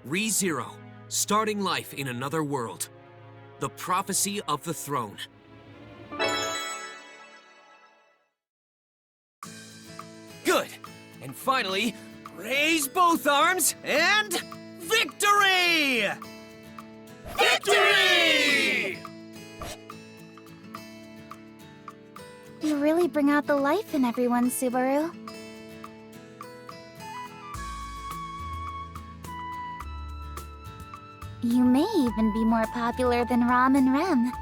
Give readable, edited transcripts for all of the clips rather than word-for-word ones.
ReZero, starting life in another world. The prophecy of the throne. Good! And finally, raise both arms and victory! Victory! You really bring out the life in everyone, Subaru. You may even be more popular than Rom and Rem.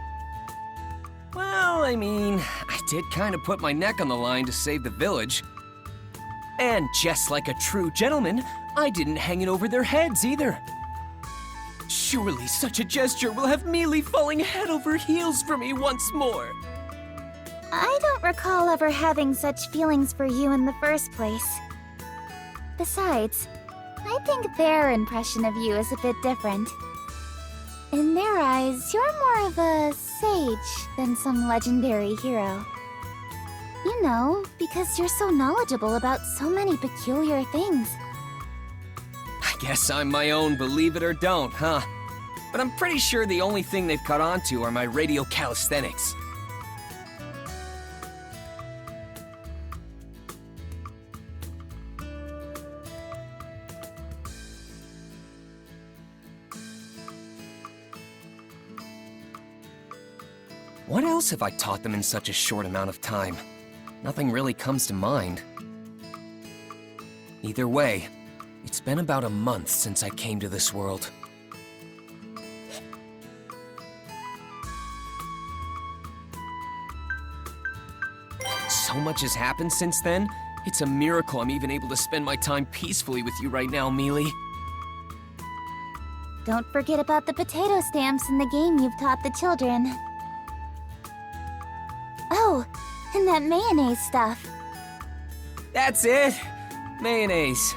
Well, I mean, I did kind of put my neck on the line to save the village. And just like a true gentleman, I didn't hang it over their heads either. Surely such a gesture will have Mealy falling head over heels for me once more. I don't recall ever having such feelings for you in the first place. Besides, I think their impression of you is a bit different. In their eyes, you're more of a sage than some legendary hero. You know, because you're so knowledgeable about so many peculiar things. I guess I'm my own believe it or don't, huh? But I'm pretty sure the only thing they've caught on to are my radial calisthenics. What else have I taught them in such a short amount of time? Nothing really comes to mind. Either way, it's been about a month since I came to this world. So much has happened since then, it's a miracle I'm even able to spend my time peacefully with you right now, Mealy. Don't forget about the potato stamps in the game you've taught the children. Oh, and that mayonnaise stuff. That's it! Mayonnaise.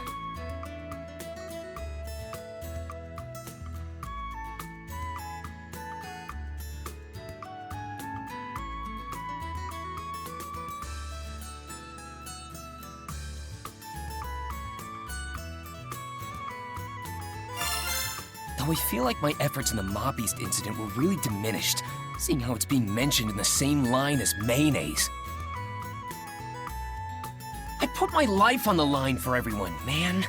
Though I feel like my efforts in the Mob Beast incident were really diminished, seeing how it's being mentioned in the same line as mayonnaise. I put my life on the line for everyone, man.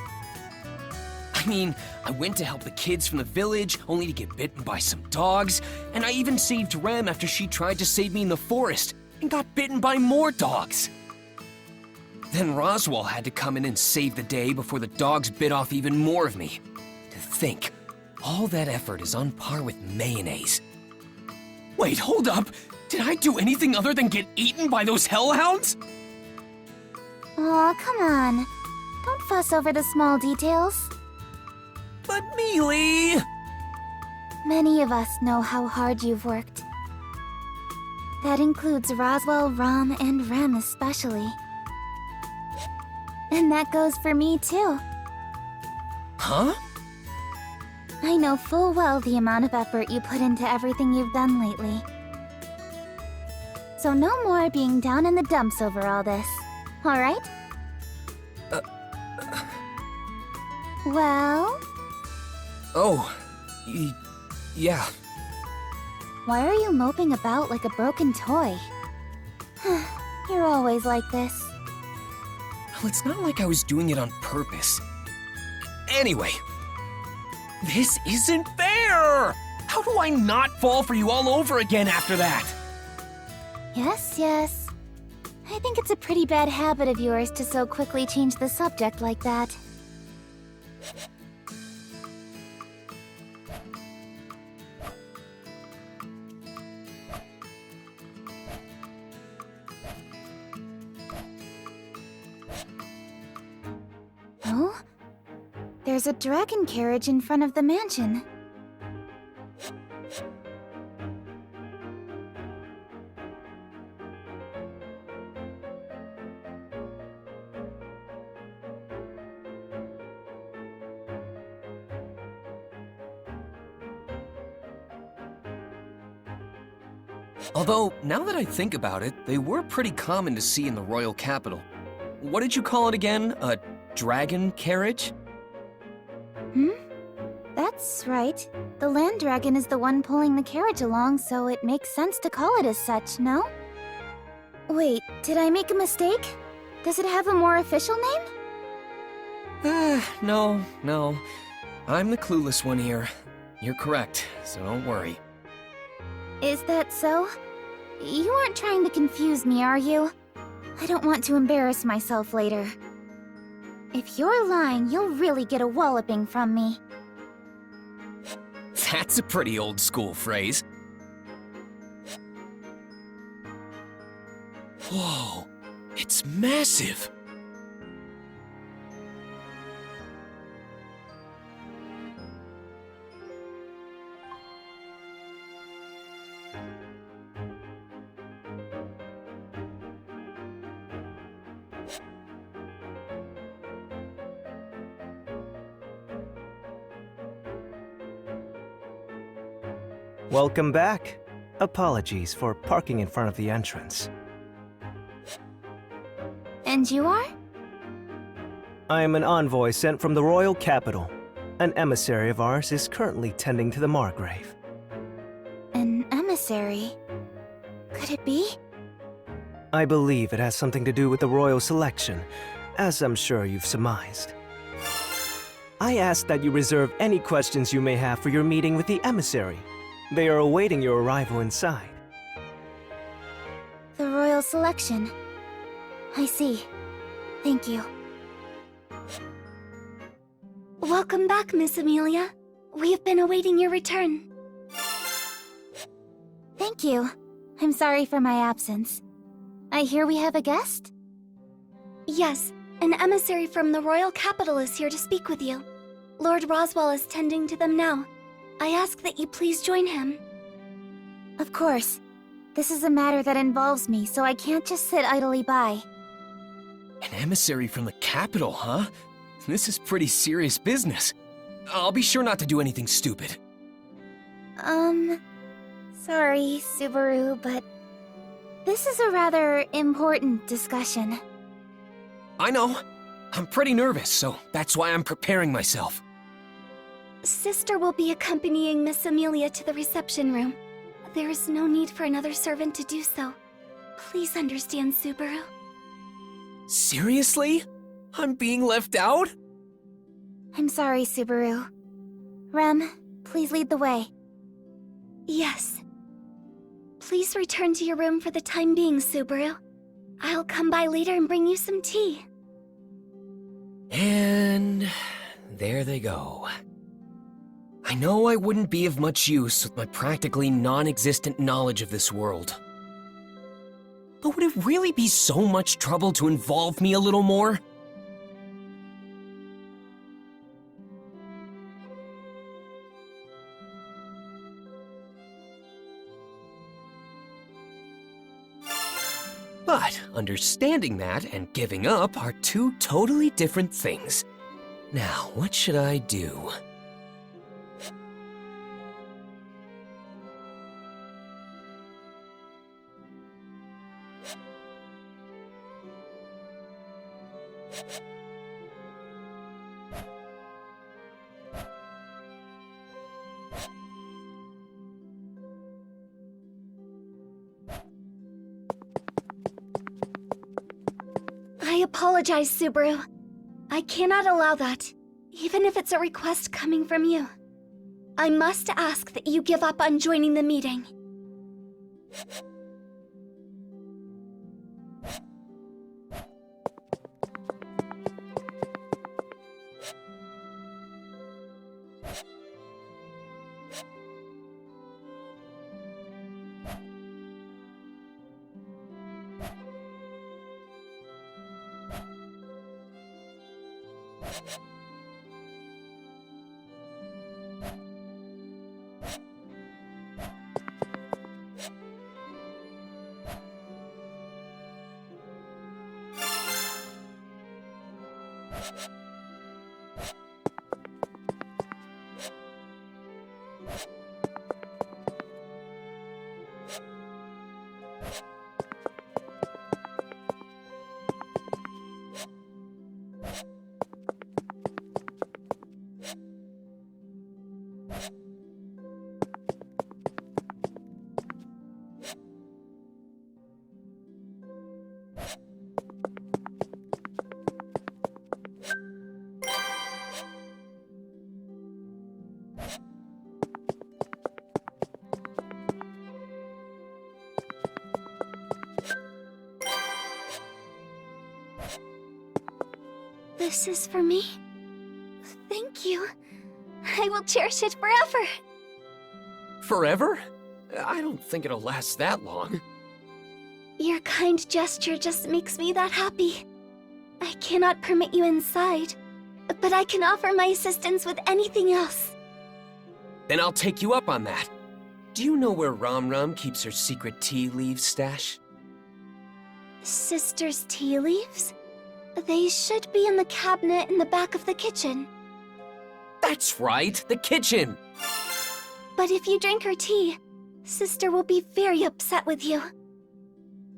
I mean, I went to help the kids from the village, only to get bitten by some dogs, and I even saved Rem after she tried to save me in the forest, and got bitten by more dogs. Then Roswell had to come in and save the day before the dogs bit off even more of me. To think, all that effort is on par with mayonnaise. Wait, hold up! Did I do anything other than get eaten by those hellhounds? Aw, come on. Don't fuss over the small details. But Mealy! Many of us know how hard you've worked. That includes Roswell, Rom, and Rem especially. And that goes for me too. Huh? I know full well the amount of effort you put into everything you've done lately. So no more being down in the dumps over all this, alright? Well? Oh, yeah. Why are you moping about like a broken toy? You're always like this. Well, it's not like I was doing it on purpose. Anyway, this isn't fair! How do I not fall for you all over again after that? Yes, yes. I think it's a pretty bad habit of yours to so quickly change the subject like that. Oh? There's a dragon carriage in front of the mansion. Although, now that I think about it, they were pretty common to see in the royal capital. What did you call it again? A dragon carriage? That's right. The land dragon is the one pulling the carriage along, so it makes sense to call it as such, no? Wait, did I make a mistake? Does it have a more official name? No. I'm the clueless one here. You're correct, so don't worry. Is that so? You aren't trying to confuse me, are you? I don't want to embarrass myself later. If you're lying, you'll really get a walloping from me. That's a pretty old school phrase. Whoa, it's massive. Welcome back. Apologies for parking in front of the entrance. And you are? I am an envoy sent from the royal capital. An emissary of ours is currently tending to the Margrave. An emissary? Could it be? I believe it has something to do with the royal selection, as I'm sure you've surmised. I ask that you reserve any questions you may have for your meeting with the emissary. They are awaiting your arrival inside. The royal selection. I see. Thank you. Welcome back, Miss Amelia. We've been awaiting your return. Thank you. I'm sorry for my absence. I hear we have a guest? Yes, an emissary from the royal capital is here to speak with you. Lord Roswell is tending to them now. I ask that you please join him. Of course. This is a matter that involves me, so I can't just sit idly by. An emissary from the capital, huh? This is pretty serious business. I'll be sure not to do anything stupid. Sorry, Subaru, but this is a rather important discussion. I know. I'm pretty nervous, so that's why I'm preparing myself. Sister will be accompanying Miss Amelia to the reception room. There is no need for another servant to do so. Please understand, Subaru. Seriously? I'm being left out? I'm sorry, Subaru. Rem, please lead the way. Yes. Please return to your room for the time being, Subaru. I'll come by later and bring you some tea. And there they go. I know I wouldn't be of much use with my practically non-existent knowledge of this world. But would it really be so much trouble to involve me a little more? But understanding that and giving up are two totally different things. Now, what should I do? I apologize, Subaru. I cannot allow that, even if it's a request coming from you. I must ask that you give up on joining the meeting. This is for me? Thank you. I will cherish it forever. Forever? I don't think it'll last that long. Your kind gesture just makes me that happy. I cannot permit you inside, but I can offer my assistance with anything else. Then I'll take you up on that. Do you know where Ram keeps her secret tea leaves stash? Sister's tea leaves? They should be in the cabinet in the back of the kitchen. That's right, the kitchen! But if you drink her tea, Sister will be very upset with you.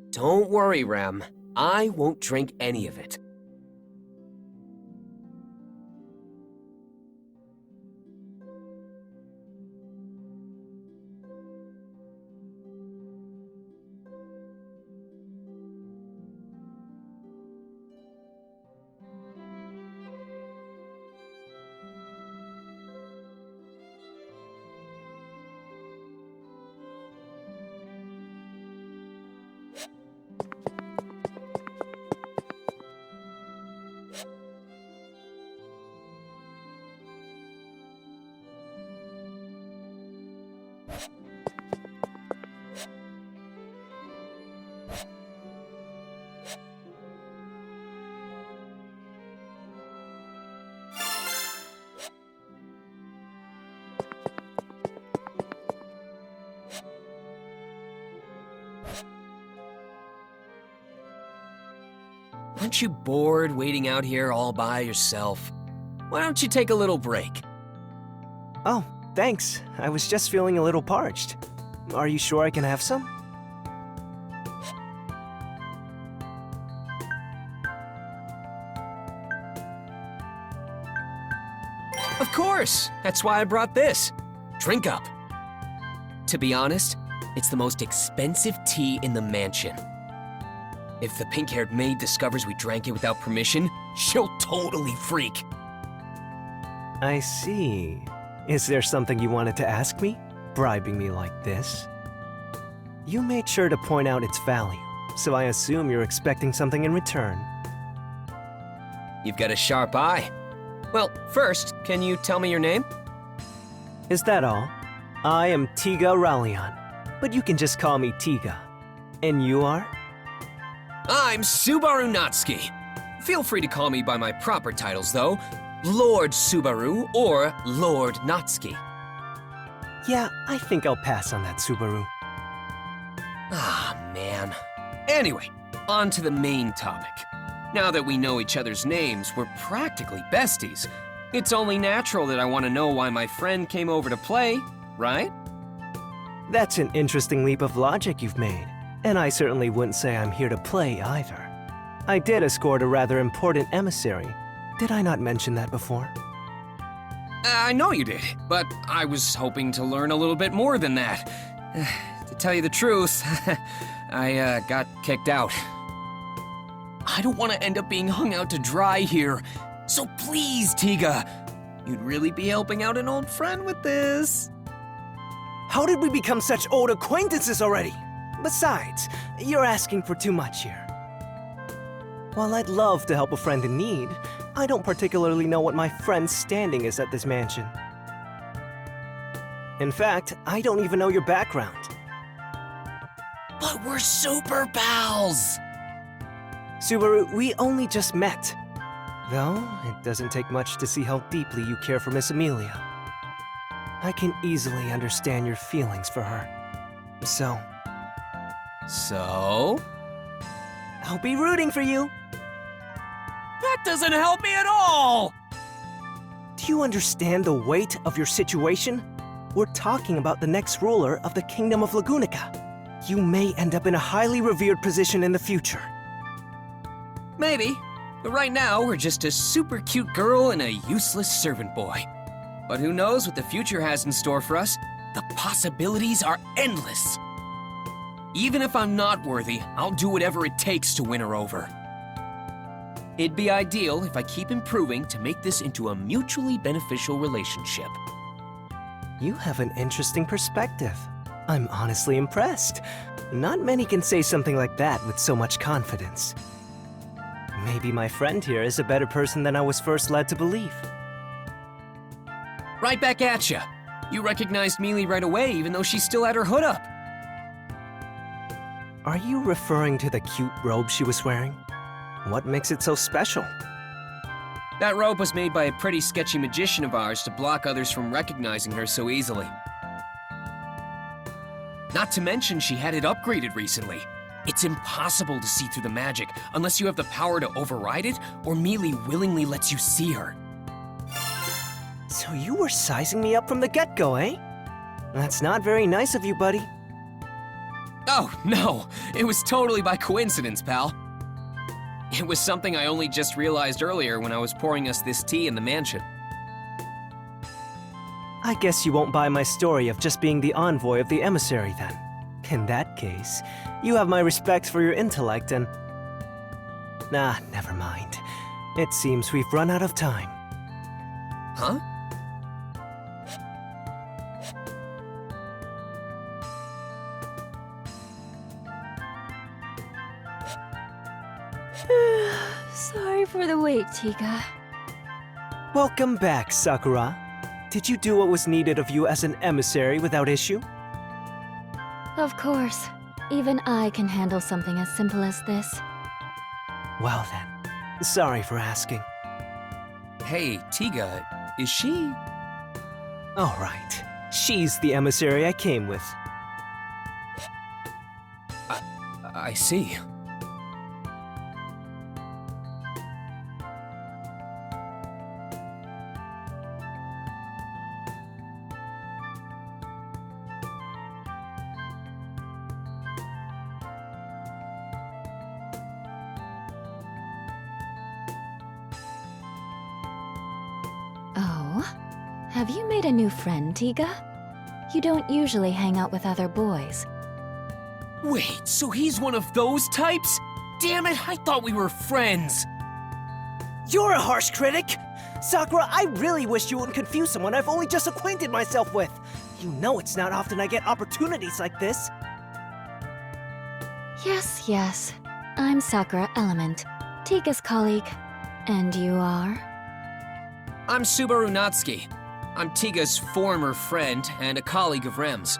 Don't worry, Ram. I won't drink any of it. Aren't you bored waiting out here all by yourself? Why don't you take a little break? Oh, thanks. I was just feeling a little parched. Are you sure I can have some? Of course! That's why I brought this. Drink up. To be honest, it's the most expensive tea in the mansion. If the pink-haired maid discovers we drank it without permission, she'll totally freak. I see. Is there something you wanted to ask me, bribing me like this? You made sure to point out its value, so I assume you're expecting something in return. You've got a sharp eye. Well, first, can you tell me your name? Is that all? I am Tiga Ralion, but you can just call me Tiga. And you are? I'm Subaru Natsuki. Feel free to call me by my proper titles, though. Lord Subaru or Lord Natsuki. Yeah, I think I'll pass on that, Subaru. Ah, man. Anyway, on to the main topic. Now that we know each other's names, we're practically besties. It's only natural that I want to know why my friend came over to play, right? That's an interesting leap of logic you've made. And I certainly wouldn't say I'm here to play either. I did escort a rather important emissary. Did I not mention that before? I know you did, but I was hoping to learn a little bit more than that. To tell you the truth, I got kicked out. I don't want to end up being hung out to dry here. So please, Tiga, you'd really be helping out an old friend with this. How did we become such old acquaintances already? Besides, you're asking for too much here. While I'd love to help a friend in need, I don't particularly know what my friend's standing is at this mansion. In fact, I don't even know your background. But we're super pals! Subaru, we only just met. Though, it doesn't take much to see how deeply you care for Miss Amelia. I can easily understand your feelings for her. So, I'll be rooting for you. That doesn't help me at all! Do you understand the weight of your situation? We're talking about the next ruler of the Kingdom of Lagunica. You may end up in a highly revered position in the future. Maybe. But right now, we're just a super cute girl and a useless servant boy. But who knows what the future has in store for us? The possibilities are endless. Even if I'm not worthy, I'll do whatever it takes to win her over. It'd be ideal if I keep improving to make this into a mutually beneficial relationship. You have an interesting perspective. I'm honestly impressed. Not many can say something like that with so much confidence. Maybe my friend here is a better person than I was first led to believe. Right back at ya. You recognized Mealy right away, even though she still had her hood up. Are you referring to the cute robe she was wearing? What makes it so special? That robe was made by a pretty sketchy magician of ours to block others from recognizing her so easily. Not to mention she had it upgraded recently. It's impossible to see through the magic unless you have the power to override it or Mealy willingly lets you see her. So you were sizing me up from the get-go, eh? That's not very nice of you, buddy. Oh, no. It was totally by coincidence, pal. It was something I only just realized earlier when I was pouring us this tea in the mansion. I guess you won't buy my story of just being the envoy of the emissary, then. In that case, you have my respect for your intellect and... Nah, never mind. It seems we've run out of time. Huh? Sorry for the wait, Tiga. Welcome back, Sakura. Did you do what was needed of you as an emissary without issue? Of course. Even I can handle something as simple as this. Well then, sorry for asking. Hey, Tiga, is she... All right, she's the emissary I came with. I see. Oh? Have you made a new friend, Tiga? You don't usually hang out with other boys. Wait, so he's one of those types? Damn it, I thought we were friends. You're a harsh critic! Sakura, I really wish you wouldn't confuse someone I've only just acquainted myself with. You know it's not often I get opportunities like this. Yes, yes. I'm Sakura Element, Tiga's colleague. And you are? I'm Subaru Natsuki. I'm Tiga's former friend and a colleague of Rem's.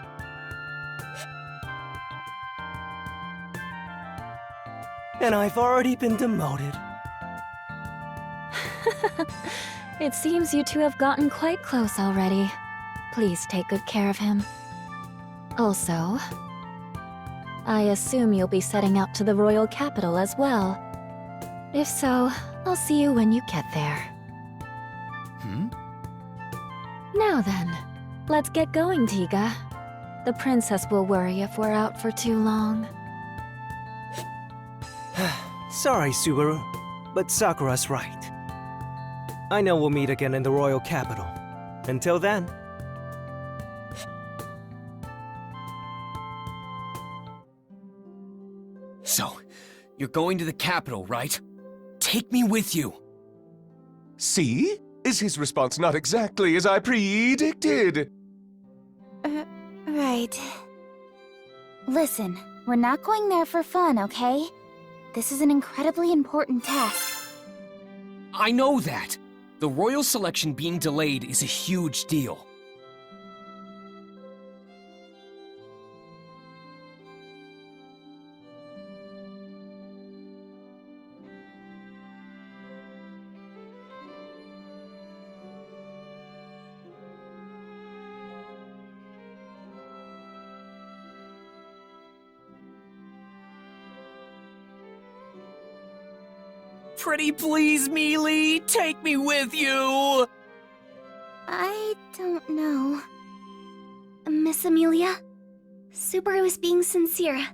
And I've already been demoted. It seems you two have gotten quite close already. Please take good care of him. Also, I assume you'll be setting out to the royal capital as well. If so, I'll see you when you get there. Hmm? Now then, let's get going, Tiga. The princess will worry if we're out for too long. Sorry, Subaru, but Sakura's right. I know we'll meet again in the royal capital. Until then... So, you're going to the capital, right? Take me with you. See? Is his response not exactly as I predicted? Right. Listen, we're not going there for fun, okay? This is an incredibly important task. I know that. The royal selection being delayed is a huge deal. Pretty please, Mealy, take me with you! I don't know. Miss Amelia? Subaru is being sincere.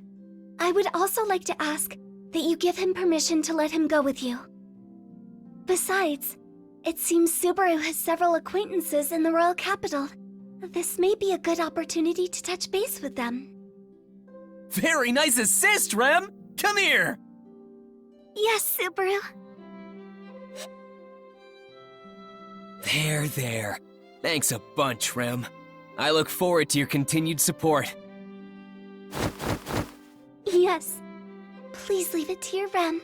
I would also like to ask that you give him permission to let him go with you. Besides, it seems Subaru has several acquaintances in the royal capital. This may be a good opportunity to touch base with them. Very nice assist, Rem! Come here! Yes, Subaru. There. Thanks a bunch, Rem. I look forward to your continued support. Yes. Please leave it to your Rem.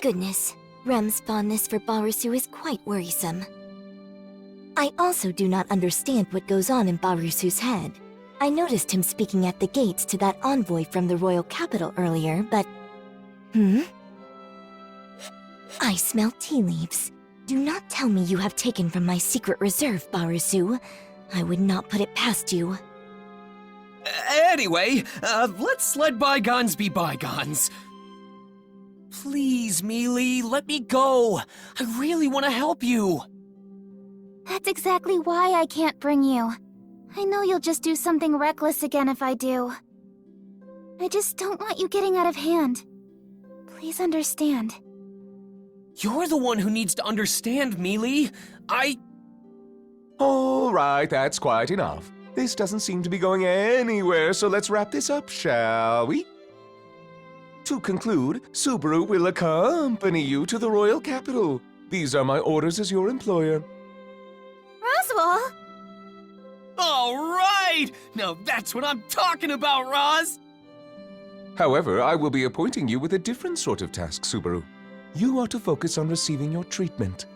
Goodness, Rem's fondness for Barusu is quite worrisome. I also do not understand what goes on in Barusu's head. I noticed him speaking at the gates to that envoy from the royal capital earlier, but... I smell tea leaves. Do not tell me you have taken from my secret reserve, Barusu. I would not put it past you. Anyway, let's let bygones be bygones. Please, Mealy, let me go. I really want to help you. That's exactly why I can't bring you. I know you'll just do something reckless again if I do. I just don't want you getting out of hand. Please understand. You're the one who needs to understand, Mealy. All right, that's quite enough. This doesn't seem to be going anywhere, so let's wrap this up, shall we? To conclude, Subaru will accompany you to the royal capital. These are my orders as your employer. Roswell! All right! Now that's what I'm talking about, Roz! However, I will be appointing you with a different sort of task, Subaru. You are to focus on receiving your treatment.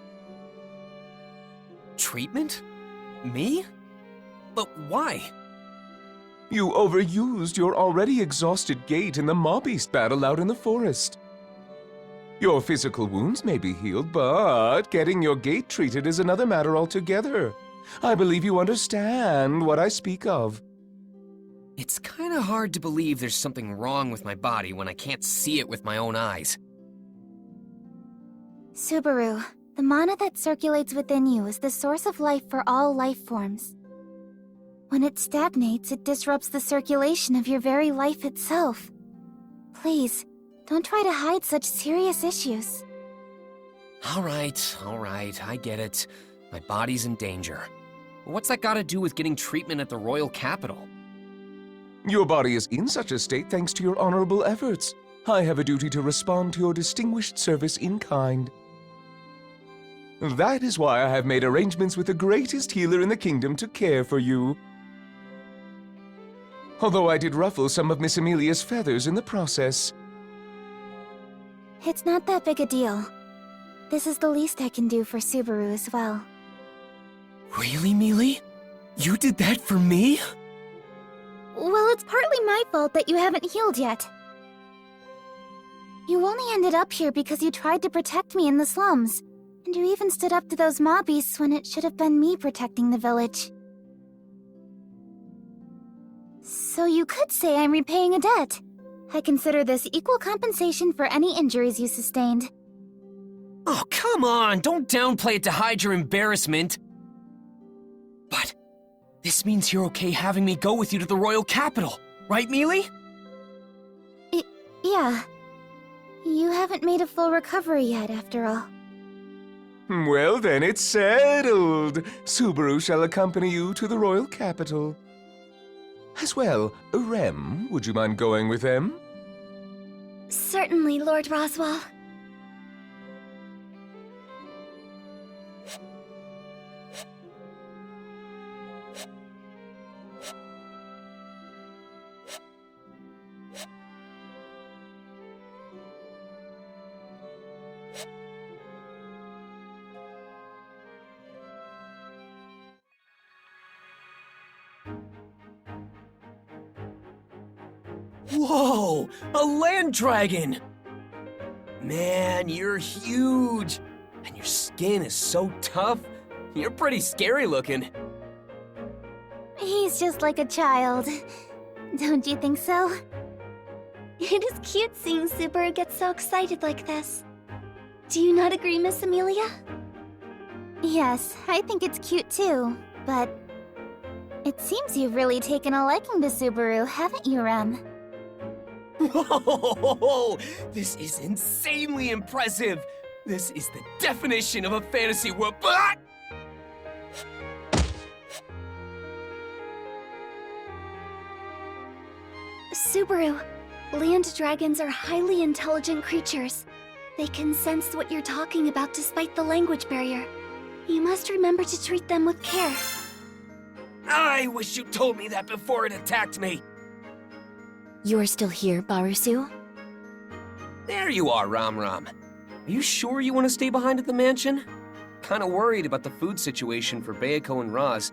Treatment? Me? But why? You overused your already exhausted gait in the mob beast battle out in the forest. Your physical wounds may be healed, but getting your gait treated is another matter altogether. I believe you understand what I speak of. It's kinda hard to believe there's something wrong with my body when I can't see it with my own eyes. Subaru, the mana that circulates within you is the source of life for all life forms. When it stagnates, it disrupts the circulation of your very life itself. Please, don't try to hide such serious issues. All right, I get it. My body's in danger. What's that gotta do with getting treatment at the royal capital? Your body is in such a state thanks to your honorable efforts. I have a duty to respond to your distinguished service in kind. That is why I have made arrangements with the greatest healer in the kingdom to care for you. Although I did ruffle some of Miss Amelia's feathers in the process. It's not that big a deal. This is the least I can do for Subaru as well. Really, Mealy? You did that for me? Well, it's partly my fault that you haven't healed yet. You only ended up here because you tried to protect me in the slums. And you even stood up to those mob beasts when it should have been me protecting the village. So you could say I'm repaying a debt. I consider this equal compensation for any injuries you sustained. Oh, come on! Don't downplay it to hide your embarrassment. But this means you're okay having me go with you to the royal capital, right, Mealy? Yeah. You haven't made a full recovery yet, after all. Well then, it's settled. Subaru shall accompany you to the royal capital. As well, Rem, would you mind going with them? Certainly, Lord Roswell. Whoa! A land dragon! Man, you're huge! And your skin is so tough. You're pretty scary looking. He's just like a child. Don't you think so? It is cute seeing Subaru get so excited like this. Do you not agree, Miss Amelia? Yes, I think it's cute too, but... It seems you've really taken a liking to Subaru, haven't you, Rem? Whoa! This is insanely impressive! This is the definition of a fantasy world. Ah! Subaru, land dragons are highly intelligent creatures. They can sense what you're talking about despite the language barrier. You must remember to treat them with care. I wish you told me that before it attacked me. You're still here, Barusu? There you are, Ram Ram. Are you sure you want to stay behind at the mansion? Kinda worried about the food situation for Bayako and Roz.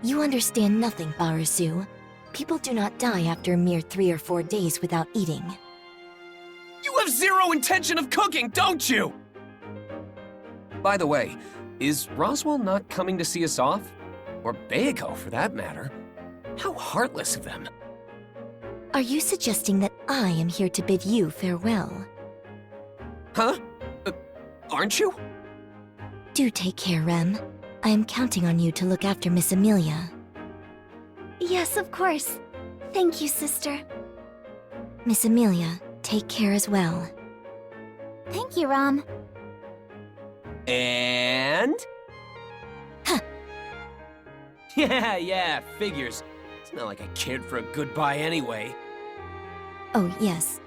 You understand nothing, Barasu. People do not die after a mere 3 or 4 days without eating. You have zero intention of cooking, don't you? By the way, is Roswell not coming to see us off? Or Bayako, for that matter. How heartless of them. Are you suggesting that I am here to bid you farewell? Huh? Aren't you? Do take care, Rem. I am counting on you to look after Miss Amelia. Yes, of course. Thank you, sister. Miss Amelia, take care as well. Thank you, Rom. And? Huh. Yeah, figures. It's not like I cared for a goodbye anyway. Oh, yes.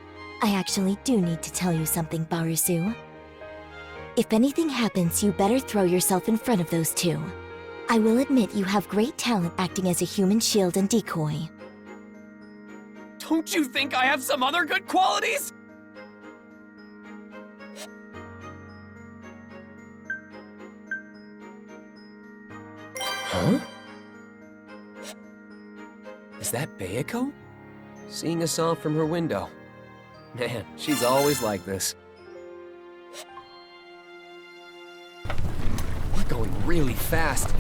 I actually do need to tell you something, Barasu. If anything happens, you better throw yourself in front of those two. I will admit you have great talent acting as a human shield and decoy. Don't you think I have some other good qualities? Huh? Is that Bayako? Seeing us off from her window. Man, she's always like this. We're going really fast.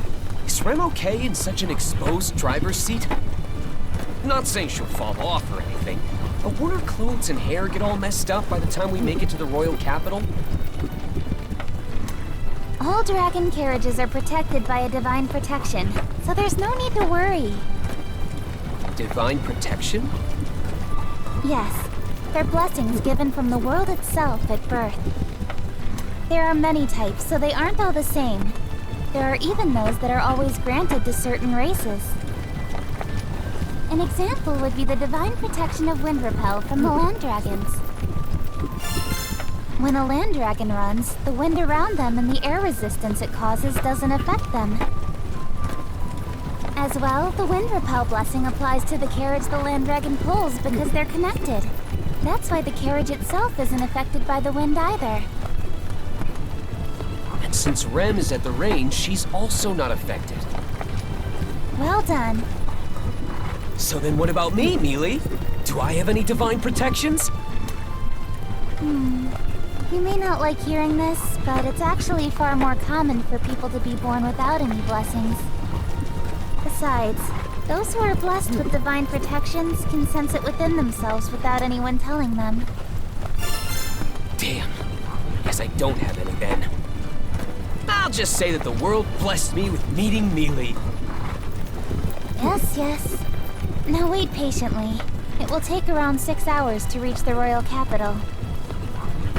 Is Rem okay in such an exposed driver's seat? Not saying she'll fall off or anything, but won't her clothes and hair get all messed up by the time we make it to the royal capital? All dragon carriages are protected by a divine protection, so there's no need to worry. Divine protection? Yes, they're blessings given from the world itself at birth. There are many types, so they aren't all the same. There are even those that are always granted to certain races. An example would be the divine protection of wind repel from the land dragons. When a land dragon runs, the wind around them and the air resistance it causes doesn't affect them. As well, the wind repel blessing applies to the carriage the land dragon pulls because they're connected. That's why the carriage itself isn't affected by the wind either. And since Rem is at the range, she's also not affected. Well done. So then what about me, Mealy? Do I have any divine protections? You may not like hearing this, but it's actually far more common for people to be born without any blessings. Besides, those who are blessed with divine protections can sense it within themselves without anyone telling them. Damn. Guess I don't have any then. I'll just say that the world blessed me with meeting Mealy. Yes. Now wait patiently. It will take around 6 hours to reach the royal capital.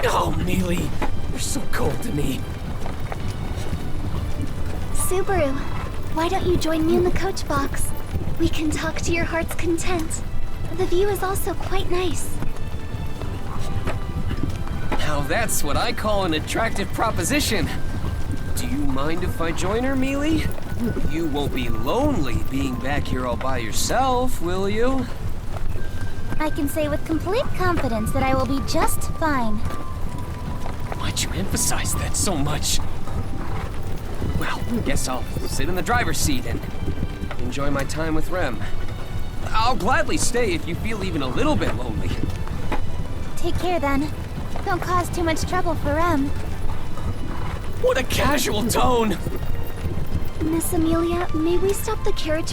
Oh, Mealy, you're so cold to me. Subaru, why don't you join me in the coach box? We can talk to your heart's content. The view is also quite nice. Now that's what I call an attractive proposition. Do you mind if I join her, Mealy? You won't be lonely being back here all by yourself, will you? I can say with complete confidence that I will be just fine. Why'd you emphasize that so much? Well, guess I'll sit in the driver's seat and enjoy my time with Rem. I'll gladly stay if you feel even a little bit lonely. Take care then. Don't cause too much trouble for Rem. What a casual tone! Miss Amelia, may we stop the carriage